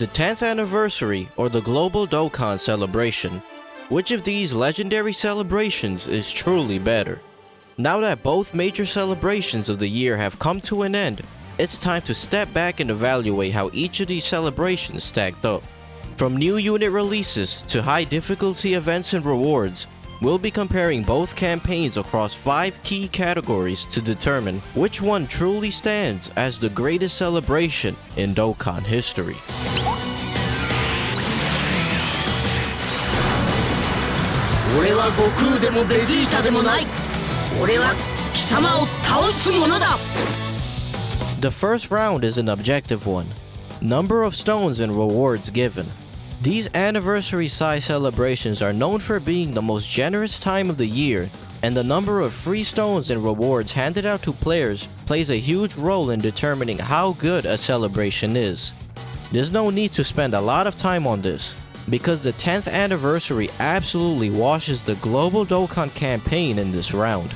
The 10th anniversary or the Global Dokkan celebration. Which of these legendary celebrations is truly better? Now that both major celebrations of the year have come to an end, it's time to step back and evaluate how each of these celebrations stacked up. From new unit releases to high difficulty events and rewards, we'll be comparing both campaigns across 5 key categories to determine which one truly stands as the greatest celebration in Dokkan history. 俺は悟空でもベジータでもない。俺は貴様を倒すものだ。 The first round is an objective one. Number of stones and rewards given. These anniversary-size celebrations are known for being the most generous time of the year, and the number of free stones and rewards handed out to players plays a huge role in determining how good a celebration is. There's no need to spend a lot of time on this, because the 10th anniversary absolutely washes the Global Dokkan campaign in this round.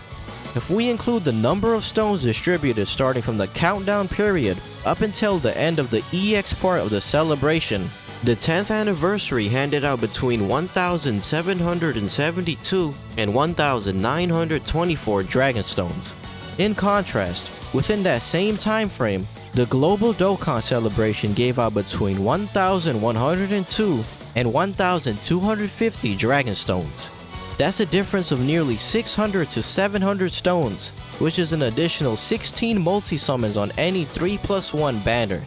If we include the number of stones distributed starting from the countdown period up until the end of the EX part of the celebration, the 10th anniversary handed out between 1,772 and 1,924 Dragon Stones. In contrast, within that same time frame, the Global Dokkan celebration gave out between 1,102 and 1,250 Dragon Stones. That's a difference of nearly 600 to 700 stones, which is an additional 16 multi-summons on any 3+1 banner.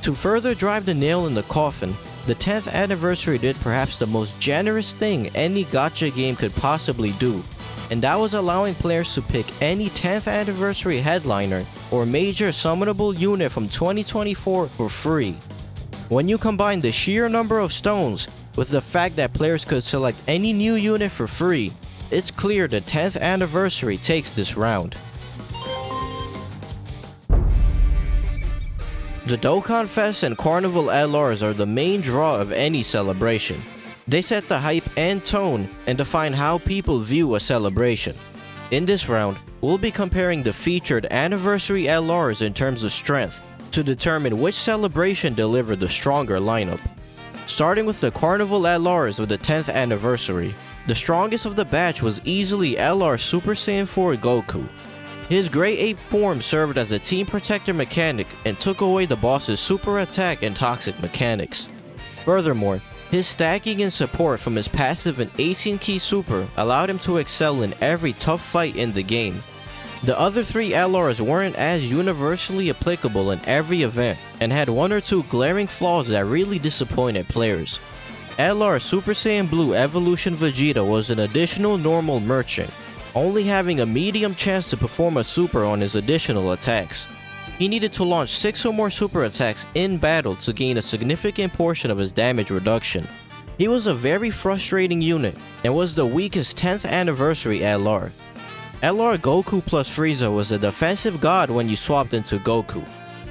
To further drive the nail in the coffin, the 10th anniversary did perhaps the most generous thing any gacha game could possibly do, and that was allowing players to pick any 10th anniversary headliner or major summonable unit from 2024 for free. When you combine the sheer number of stones with the fact that players could select any new unit for free, it's clear the 10th anniversary takes this round. The Dokkanfest and Carnival LRs are the main draw of any celebration. They set the hype and tone and define how people view a celebration. In this round, we'll be comparing the featured anniversary LRs in terms of strength to determine which celebration delivered the stronger lineup. Starting with the Carnival LRs of the 10th anniversary, the strongest of the batch was easily LR Super Saiyan 4 Goku. His Grey Ape form served as a team protector mechanic and took away the boss's super attack and toxic mechanics. Furthermore, his stacking and support from his passive and 18-key super allowed him to excel in every tough fight in the game. The other 3 LRs weren't as universally applicable in every event and had 1 or 2 glaring flaws that really disappointed players. LR Super Saiyan Blue Evolution Vegeta was an additional normal merchant, only having a medium chance to perform a super on his additional attacks. He needed to launch 6 or more super attacks in battle to gain a significant portion of his damage reduction. He was a very frustrating unit and was the weakest 10th anniversary LR. LR Goku plus Frieza was a defensive god when you swapped into Goku.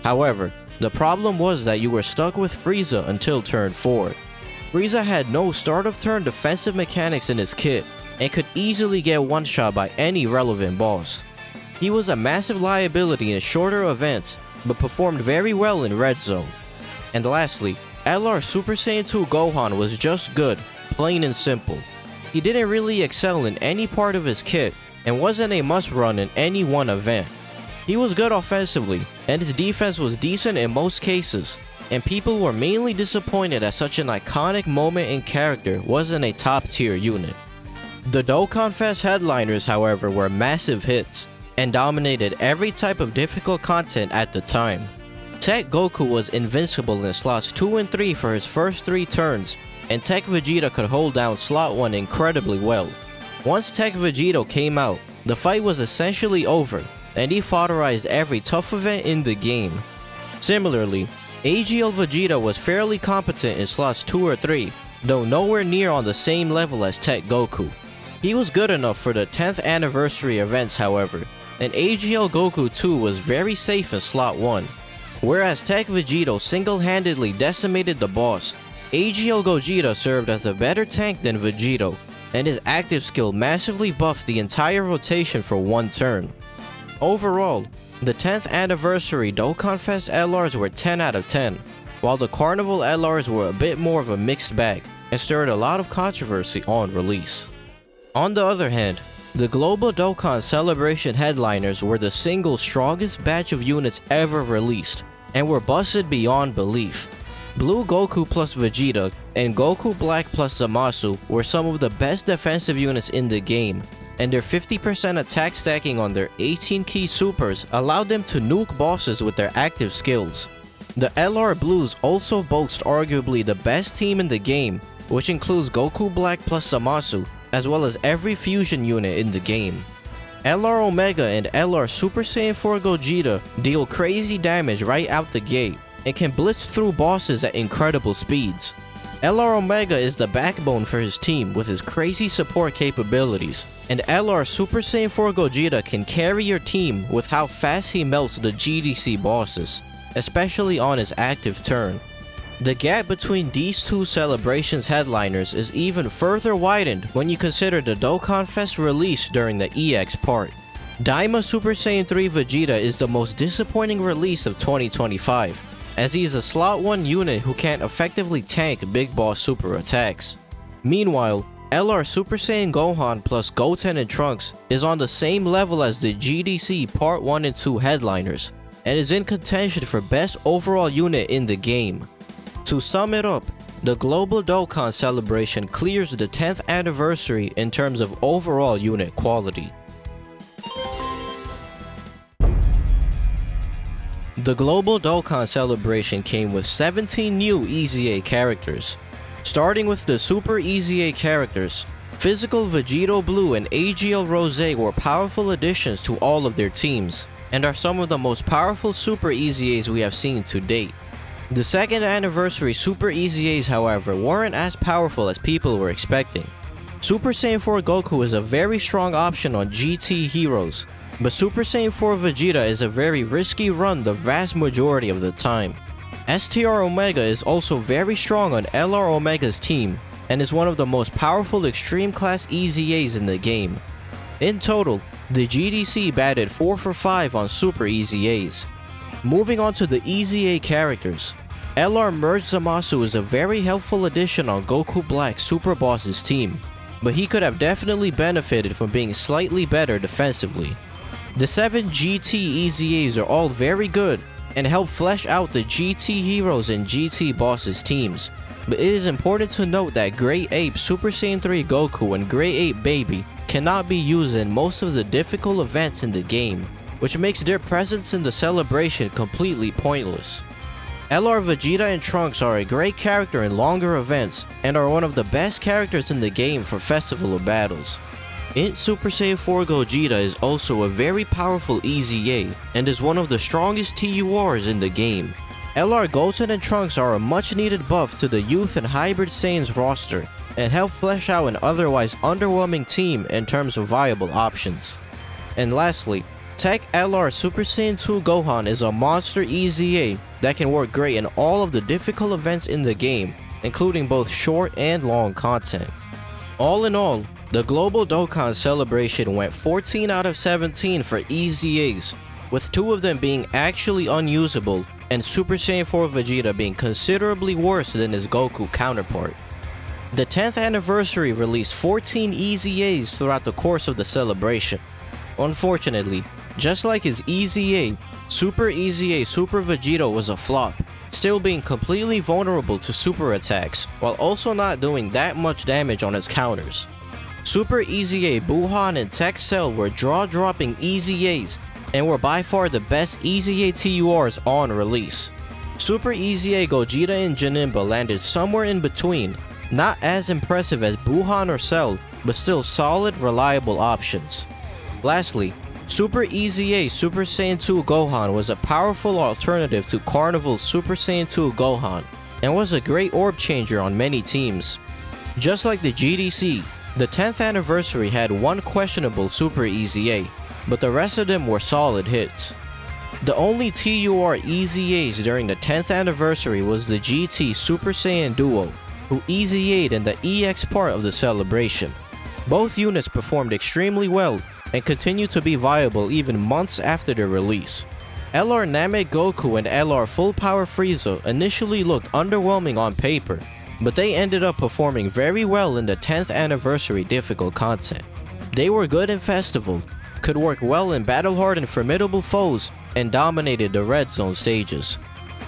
However, the problem was that you were stuck with Frieza until turn 4. Frieza had no start of turn defensive mechanics in his kit and could easily get one-shot by any relevant boss. He was a massive liability in shorter events, but performed very well in Red Zone. And lastly, LR Super Saiyan 2 Gohan was just good, plain and simple. He didn't really excel in any part of his kit, and wasn't a must-run in any one event. He was good offensively, and his defense was decent in most cases, and people were mainly disappointed that such an iconic moment in character wasn't a top-tier unit. The Dokkanfest headliners, however, were massive hits, and dominated every type of difficult content at the time. Tech Goku was invincible in slots 2 and 3 for his first 3 turns, and Tech Vegeta could hold down slot 1 incredibly well. Once Tech Vegito came out, the fight was essentially over, and he fodderized every tough event in the game. Similarly, AGL Vegeta was fairly competent in slots 2 or 3, though nowhere near on the same level as Tech Goku. He was good enough for the 10th anniversary events, however, and AGL Goku 2 was very safe in slot 1. Whereas Tech Vegito single-handedly decimated the boss, AGL Gogeta served as a better tank than Vegito, and his active skill massively buffed the entire rotation for 1 turn. Overall, the 10th anniversary Dokkanfest LRs were 10 out of 10. while the Carnival LRs were a bit more of a mixed bag and stirred a lot of controversy on release. On the other hand, the Global Dokkan Celebration headliners were the single strongest batch of units ever released, and were busted beyond belief. Blue Goku plus Vegeta and Goku Black plus Zamasu were some of the best defensive units in the game, and their 50% attack stacking on their 18 key supers allowed them to nuke bosses with their active skills. The LR Blues also boast arguably the best team in the game, which includes Goku Black plus Zamasu, as well as every fusion unit in the game. LR Omega and LR Super Saiyan 4 Gogeta deal crazy damage right out the gate, and can blitz through bosses at incredible speeds. LR Omega is the backbone for his team with his crazy support capabilities, and LR Super Saiyan 4 Gogeta can carry your team with how fast he melts the GDC bosses, especially on his active turn. The gap between these two celebrations headliners is even further widened when you consider the Dokkanfest release during the EX part. Daima Super Saiyan 3 Vegeta is the most disappointing release of 2025, as he is a slot 1 unit who can't effectively tank big boss super attacks. Meanwhile, LR Super Saiyan Gohan plus Goten and Trunks is on the same level as the GDC Part 1 and 2 headliners, and is in contention for best overall unit in the game. To sum it up, the Global Dokkan Celebration clears the 10th anniversary in terms of overall unit quality. The Global Dokkan Celebration came with 17 new EZA characters. Starting with the Super EZA characters, Physical Vegito Blue and AGL Rosé were powerful additions to all of their teams, and are some of the most powerful Super EZAs we have seen to date. The 2nd anniversary Super EZAs, however, weren't as powerful as people were expecting. Super Saiyan 4 Goku is a very strong option on GT heroes, but Super Saiyan 4 Vegeta is a very risky run the vast majority of the time. STR Omega is also very strong on LR Omega's team, and is one of the most powerful extreme class EZAs in the game. In total, the GDC batted 4 for 5 on Super EZAs. Moving on to the EZA characters, LR Merge Zamasu is a very helpful addition on Goku Black Super Boss's team, but he could have definitely benefited from being slightly better defensively. The 7 GT EZAs are all very good and help flesh out the GT heroes and GT bosses teams, but it is important to note that Grey Ape Super Saiyan 3 Goku and Grey Ape Baby cannot be used in most of the difficult events in the game, which makes their presence in the celebration completely pointless. LR Vegeta and Trunks are a great character in longer events, and are one of the best characters in the game for Festival of Battles. Int Super Saiyan 4 Gogeta is also a very powerful EZA, and is one of the strongest TURs in the game. LR Goten and Trunks are a much needed buff to the Youth and Hybrid Saiyans roster, and help flesh out an otherwise underwhelming team in terms of viable options. And lastly, Tech LR Super Saiyan 2 Gohan is a monster EZA that can work great in all of the difficult events in the game, including both short and long content. All in all, the Global Dokkan Celebration went 14 out of 17 for EZAs, with 2 of them being actually unusable, and Super Saiyan 4 Vegeta being considerably worse than his Goku counterpart. The 10th anniversary released 14 EZAs throughout the course of the celebration. Unfortunately, just like his EZA, Super EZA Super Vegeta was a flop, still being completely vulnerable to super attacks, while also not doing that much damage on his counters. Super EZA Buhan and Tech Cell were draw-dropping EZAs, and were by far the best EZA TURs on release. Super EZA Gogeta and Janemba landed somewhere in between, not as impressive as Buhan or Cell, but still solid, reliable options. Lastly, Super EZA Super Saiyan 2 Gohan was a powerful alternative to Carnival's Super Saiyan 2 Gohan, and was a great orb changer on many teams. Just like the GDC, the 10th anniversary had one questionable Super EZA, but the rest of them were solid hits. The only TUR EZAs during the 10th anniversary was the GT Super Saiyan Duo, who EZA'd in the EX part of the celebration. Both units performed extremely well, and continue to be viable even months after their release. LR Namek Goku and LR Full Power Frieza initially looked underwhelming on paper, but they ended up performing very well in the 10th anniversary difficult content. They were good in Festival, could work well in battle-hardened formidable foes, and dominated the Red Zone stages.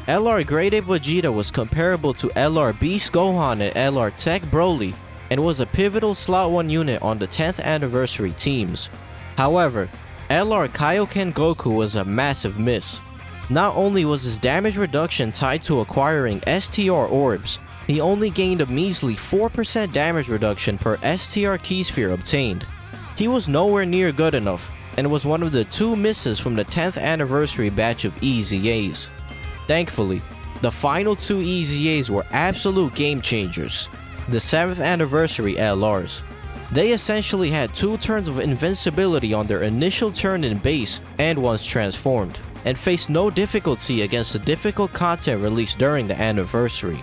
LR Grade A Vegeta was comparable to LR Beast Gohan and LR Tech Broly, and was a pivotal Slot 1 unit on the 10th anniversary teams. However, LR Kaioken Goku was a massive miss. Not only was his damage reduction tied to acquiring STR orbs, he only gained a measly 4% damage reduction per STR Keysphere obtained. He was nowhere near good enough, and was one of the 2 misses from the 10th anniversary batch of EZAs. Thankfully, the final 2 EZAs were absolute game changers, the 7th anniversary LRs. They essentially had 2 turns of invincibility on their initial turn in base and once transformed, and faced no difficulty against the difficult content released during the anniversary.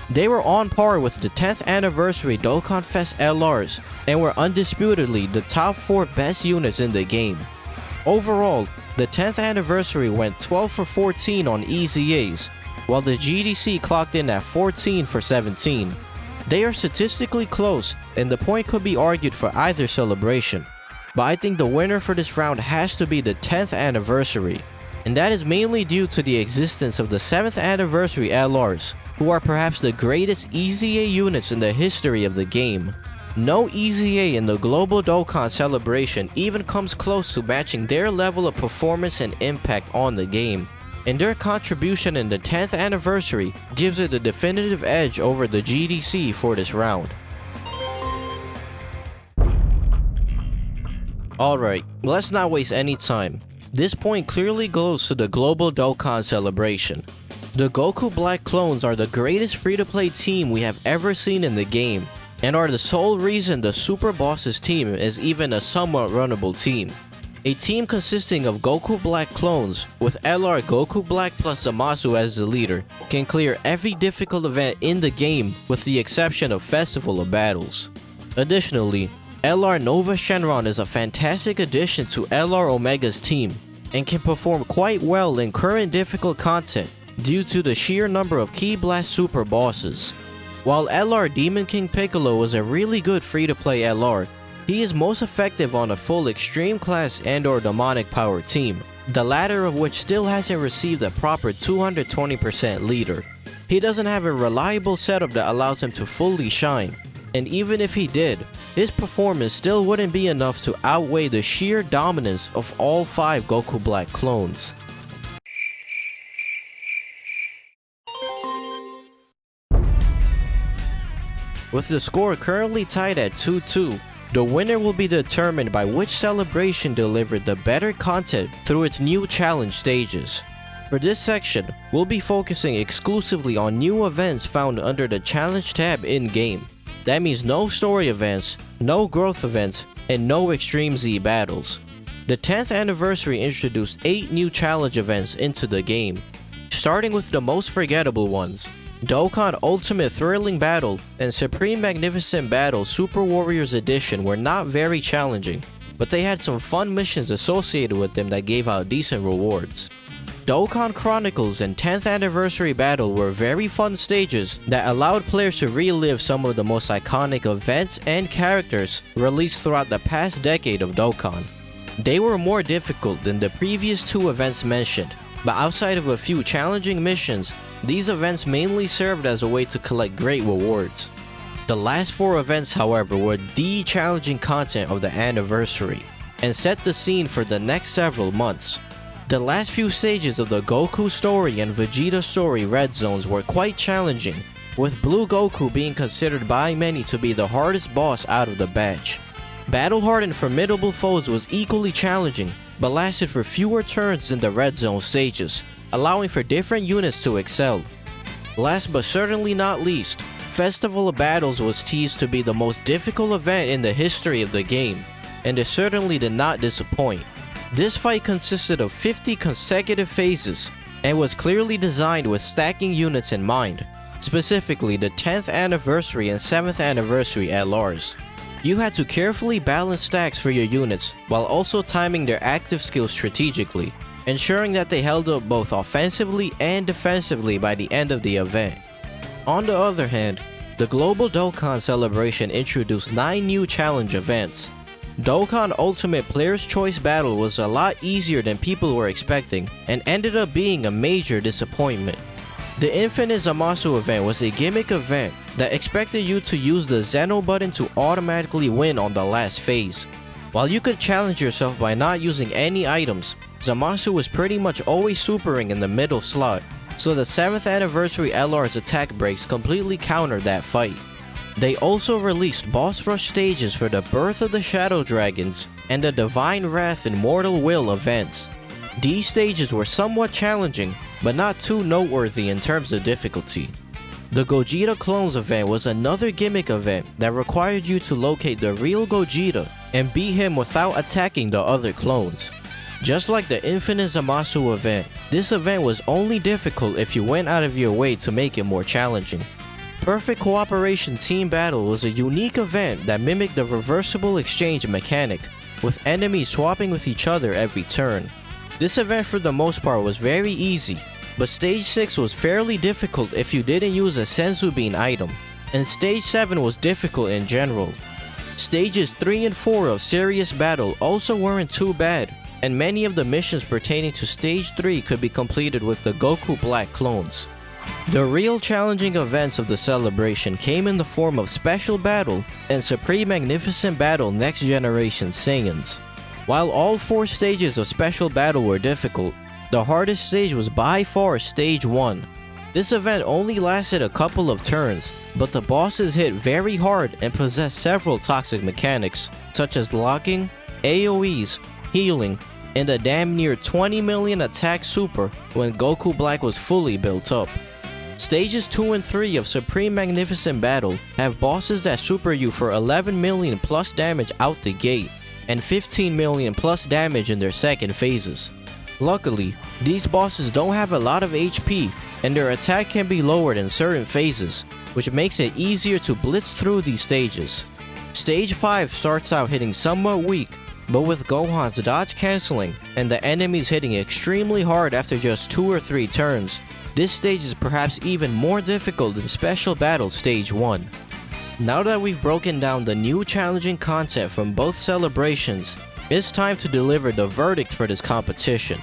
They were on par with the 10th anniversary Dokkanfest LRs and were undisputedly the top 4 best units in the game. Overall, the 10th anniversary went 12 for 14 on EZAs, while the GDC clocked in at 14 for 17. They are statistically close, and the point could be argued for either celebration, but I think the winner for this round has to be the 10th anniversary, and that is mainly due to the existence of the 7th anniversary LRs, who are perhaps the greatest EZA units in the history of the game. No EZA in the Global Dokkan celebration even comes close to matching their level of performance and impact on the game, and their contribution in the 10th anniversary gives it the definitive edge over the GDC for this round. Alright, let's not waste any time. This point clearly goes to the Global Dokkan celebration. The Goku Black clones are the greatest free-to-play team we have ever seen in the game, and are the sole reason the Super Bosses team is even a somewhat runnable team. A team consisting of Goku Black clones, with LR Goku Black plus Zamasu as the leader, can clear every difficult event in the game with the exception of Festival of Battles. Additionally, LR Nova Shenron is a fantastic addition to LR Omega's team, and can perform quite well in current difficult content due to the sheer number of Ki Blast Super Bosses. While LR Demon King Piccolo was a really good free-to-play LR, he is most effective on a full Extreme Class and or Demonic Power team, the latter of which still hasn't received a proper 220% leader. He doesn't have a reliable setup that allows him to fully shine, and even if he did, his performance still wouldn't be enough to outweigh the sheer dominance of all 5 Goku Black clones. With the score currently tied at 2-2, the winner will be determined by which celebration delivered the better content through its new challenge stages. For this section, we'll be focusing exclusively on new events found under the challenge tab in-game. That means no story events, no growth events, and no Extreme Z battles. The 10th anniversary introduced 8 new challenge events into the game, starting with the most forgettable ones. Dokkan Ultimate Thrilling Battle and Supreme Magnificent Battle Super Warriors Edition were not very challenging, but they had some fun missions associated with them that gave out decent rewards. Dokkan Chronicles and 10th Anniversary Battle were very fun stages that allowed players to relive some of the most iconic events and characters released throughout the past decade of Dokkan. They were more difficult than the previous 2 events mentioned, but outside of a few challenging missions, these events mainly served as a way to collect great rewards. The last 4 events, however, were the challenging content of the anniversary, and set the scene for the next several months. The last few stages of the Goku story and Vegeta story red zones were quite challenging, with Blue Goku being considered by many to be the hardest boss out of the batch. Battle-hardened formidable foes was equally challenging, but lasted for fewer turns than the red zone stages, allowing for different units to excel. Last but certainly not least, Festival of Battles was teased to be the most difficult event in the history of the game, and it certainly did not disappoint. This fight consisted of 50 consecutive phases, and was clearly designed with stacking units in mind, specifically the 10th anniversary and 7th anniversary LRs. You had to carefully balance stacks for your units while also timing their active skills strategically, ensuring that they held up both offensively and defensively by the end of the event. On the other hand, the Global Dokkan Celebration introduced 9 new challenge events. Dokkan Ultimate Player's Choice Battle was a lot easier than people were expecting and ended up being a major disappointment. The Infinite Zamasu event was a gimmick event that expected you to use the Zeno button to automatically win on the last phase. While you could challenge yourself by not using any items, Zamasu was pretty much always supering in the middle slot, so the 7th anniversary LR's attack breaks completely countered that fight. They also released boss rush stages for the Birth of the Shadow Dragons and the Divine Wrath and Mortal Will events. These stages were somewhat challenging, but not too noteworthy in terms of difficulty. The Gogeta Clones event was another gimmick event that required you to locate the real Gogeta and beat him without attacking the other clones. Just like the Infinite Zamasu event, this event was only difficult if you went out of your way to make it more challenging. Perfect Cooperation Team Battle was a unique event that mimicked the reversible exchange mechanic, with enemies swapping with each other every turn. This event for the most part was very easy, but Stage 6 was fairly difficult if you didn't use a Senzu Bean item, and Stage 7 was difficult in general. Stages 3 and 4 of Serious Battle also weren't too bad, and many of the missions pertaining to Stage 3 could be completed with the Goku Black clones. The real challenging events of the celebration came in the form of Special Battle and Supreme Magnificent Battle Next Generation Saiyans. While all 4 stages of Special Battle were difficult, the hardest stage was by far Stage 1. This event only lasted a couple of turns, but the bosses hit very hard and possessed several toxic mechanics, such as locking, AoEs, healing, and a damn near 20 million attack super when Goku Black was fully built up. Stages 2 and 3 of Supreme Magnificent Battle have bosses that super you for 11 million plus damage out the gate, and 15 million plus damage in their second phases. Luckily, these bosses don't have a lot of HP, and their attack can be lowered in certain phases, which makes it easier to blitz through these stages. Stage 5 starts out hitting somewhat weak, but with Gohan's dodge cancelling and the enemies hitting extremely hard after just 2 or 3 turns, this stage is perhaps even more difficult than Special Battle Stage 1. Now that we've broken down the new challenging content from both celebrations, it's time to deliver the verdict for this competition.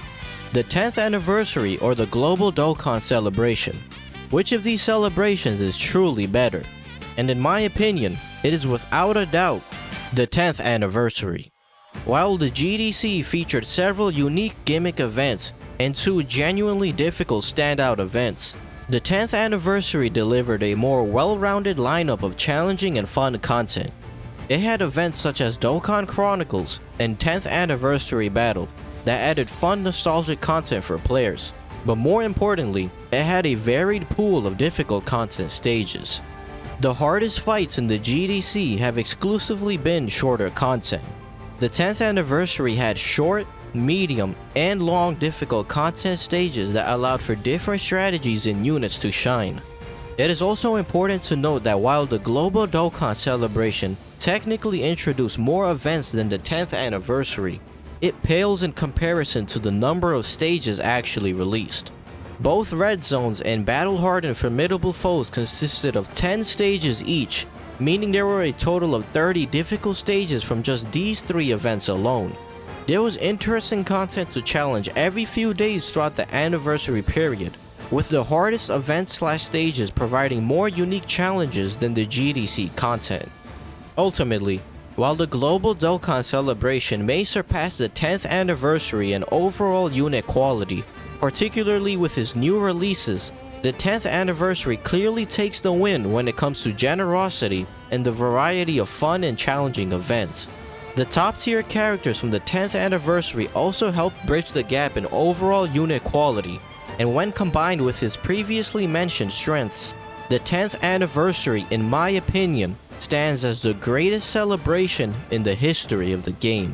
The 10th anniversary or the Global Dokkan Celebration. Which of these celebrations is truly better? And in my opinion, it is without a doubt the 10th anniversary. While the GDC featured several unique gimmick events and 2 genuinely difficult standout events, the 10th anniversary delivered a more well-rounded lineup of challenging and fun content. It had events such as Dokkan Chronicles and 10th Anniversary Battle that added fun nostalgic content for players, but more importantly, it had a varied pool of difficult content stages. The hardest fights in the GDC have exclusively been shorter content. The 10th Anniversary had short, medium, and long difficult content stages that allowed for different strategies and units to shine. It is also important to note that while the Global Dokkan Celebration technically introduced more events than the 10th anniversary, it pales in comparison to the number of stages actually released. Both Red Zones and Battle-Hardened Formidable Foes consisted of 10 stages each, meaning there were a total of 30 difficult stages from just these 3 events alone. There was interesting content to challenge every few days throughout the anniversary period, with the hardest events/stages providing more unique challenges than the GDC content. Ultimately, while the Global Dokkan Celebration may surpass the 10th anniversary in overall unit quality, particularly with its new releases, the 10th anniversary clearly takes the win when it comes to generosity and the variety of fun and challenging events. The top-tier characters from the 10th anniversary also helped bridge the gap in overall unit quality, and when combined with his previously mentioned strengths, the 10th anniversary, in my opinion, stands as the greatest celebration in the history of the game.